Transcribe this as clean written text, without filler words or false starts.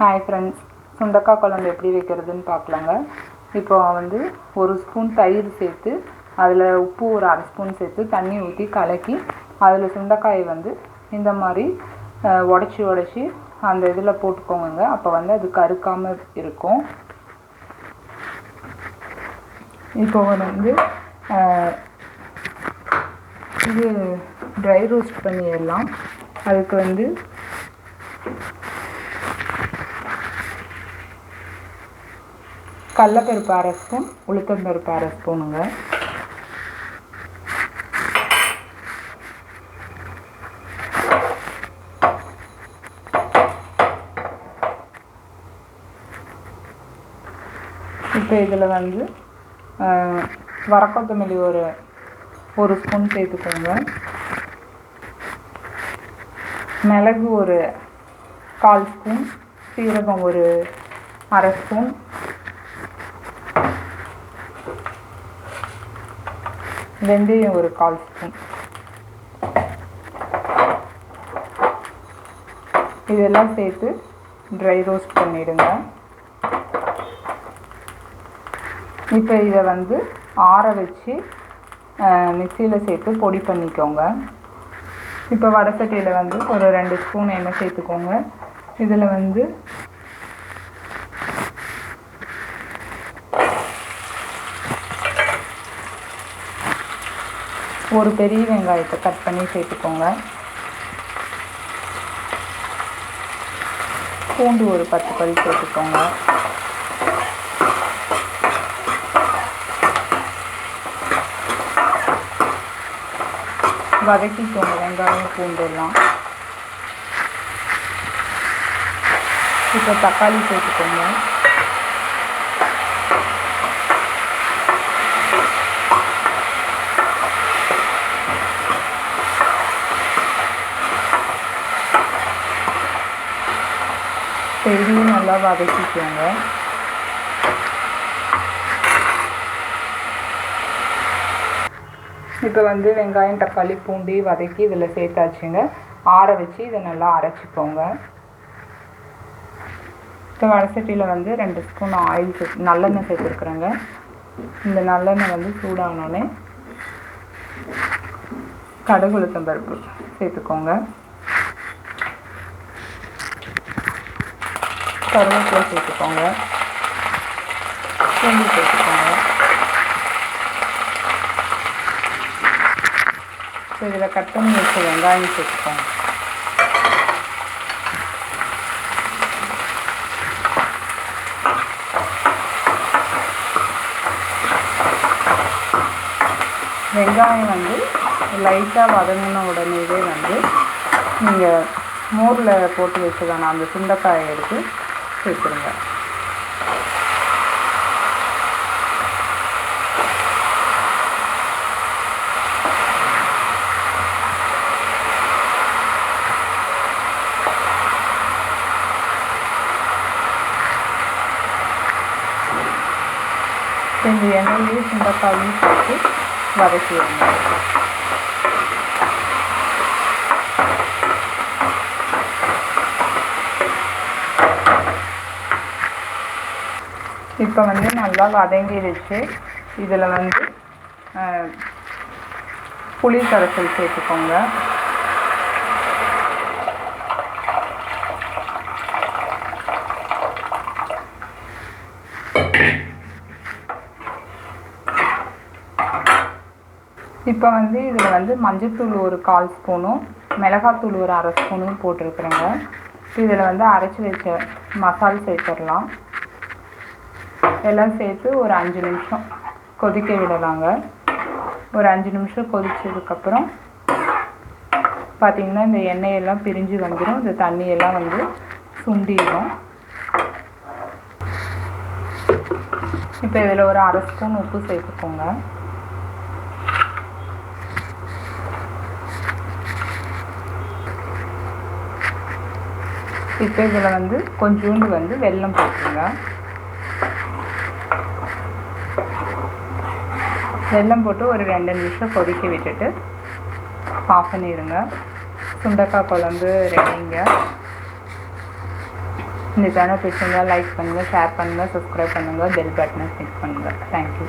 Hi friends, சுண்டக்காய் குழம்பு எப்படி வைக்கிறதுன்னு பார்க்கலாங்க. இப்போ வந்து ஒரு ஸ்பூன் தயிர் சேர்த்து அதில் உப்பு ஒரு அரை ஸ்பூன் சேர்த்து தண்ணி ஊற்றி கலக்கி அதில் சுண்டைக்காயை வந்து இந்த மாதிரி உடச்சி அந்த இதில் போட்டுக்கோங்க. அப்போ வந்து அது கருக்காமல் இருக்கும். இப்போ வந்து இது ட்ரை ரோஸ்ட் பண்ணிடலாம். அதுக்கு வந்து கடலைப்பருப்பு அரை ஸ்பூன், உளுத்தம்பருப்பு அரை ஸ்பூனுங்க. இப்போ இதில் வந்து வரக்கொத்தமல்லி ஒரு ஸ்பூன் சேர்த்துக்கோங்க. மிளகு ஒரு 1/4 ஸ்பூன், சீரகம் ஒரு அரை ஸ்பூன், வெந்தயம் ஒரு 1/4 ஸ்பூன். இதெல்லாம் சேர்த்து ட்ரை ரோஸ்ட் பண்ணிவிடுங்க. இப்போ இதை வந்து ஆற வச்சு மிக்சியில் சேர்த்து பொடி பண்ணிக்கோங்க. இப்போ வடசட்டியில் வந்து ஒரு 2 ஸ்பூன் எண்ணெய் சேர்த்துக்கோங்க. இதில் வந்து ஒரு பெரிய வெங்காயத்தை கட் பண்ணி சேர்த்துக்கோங்க. பூண்டு ஒரு 10 பல் சேர்த்துக்கோங்க. வதக்கிக்கோங்க வெங்காயம் பூண்டு எல்லாம். இப்போ தக்காளி சேர்த்துக்கோங்க. இதையும் நல்லா வதக்கிக்கோங்க. இப்போ வந்து வெங்காயம் தக்காளி பூண்டு வதக்கி இதில் சேர்த்தாச்சுங்க. ஆற வச்சு இதை நல்லா அரைச்சிக்கோங்க. இப்போ வடசட்டியில் வந்து 2 ஸ்பூன் ஆயில் நல்லெண்ணெய் சேர்த்துருக்குறேங்க. இந்த நல்லெண்ணெய் வந்து சூடானோடனே கடுகு உளுத்தம் பருப்பு சேர்த்துக்கோங்க. கருவேப்பிலை சேர்த்துக்கோங்க. பூண்டு சேர்த்துக்கோங்க. ஸோ இதில் கட் பண்ணி வச்ச வெங்காயம் சேர்த்துக்கோங்க. வெங்காயம் வந்து லைட்டாக வதங்கின உடனேவே வந்து நீங்கள் மோரில் போட்டு வச்சுதான அந்த சுண்டைக்காயை எடுத்து சேர்த்துருங்க. இந்த எண்ணெயிலேயே சுண்டைக்காயும் போட்டு வதக்கிடுங்க. இப்போ வந்து நல்லா வதங்கிடுச்சு. இதில் வந்து புளி கரைசல் சேர்த்துக்கோங்க. இப்போ வந்து இதில் வந்து மஞ்சள்தூள் ஒரு 1/4 ஸ்பூனும் மிளகாத்தூள் ஒரு அரை ஸ்பூனும் போட்டிருக்குறேங்க. இதில் வந்து அரைச்சி வச்ச மசாலா சேர்த்துடலாம். எல்லாம் சேர்த்து ஒரு 5 நிமிஷம் கொதிக்க விடலாங்க. ஒரு 5 நிமிஷம் கொதிச்சதுக்கப்புறம் பார்த்திங்கன்னா இந்த எண்ணெயெல்லாம் பிரிஞ்சு வந்துடும். இந்த தண்ணியெல்லாம் வந்து சுண்டிடும். இப்போ இதில் ஒரு அரை ஸ்பூன் உப்பு சேர்த்துக்கோங்க. இப்போ இதில் வந்து கொஞ்சோண்டு வந்து வெல்லம் போட்டுருங்க. வெல்லம் போட்டு ஒரு 2 நிமிஷம் கொதிக்க விட்டுட்டு ஆஃப் பண்ணிடுங்க. சுண்டக்காய் குழம்பு ரெடிங்க. இந்த சேனல் பிடிச்சிருந்தா லைக் பண்ணுங்கள், ஷேர் பண்ணுங்கள், சப்ஸ்கிரைப் பண்ணுங்கள், பெல் பட்டனை கிளிக் பண்ணுங்கள். தேங்க்யூ.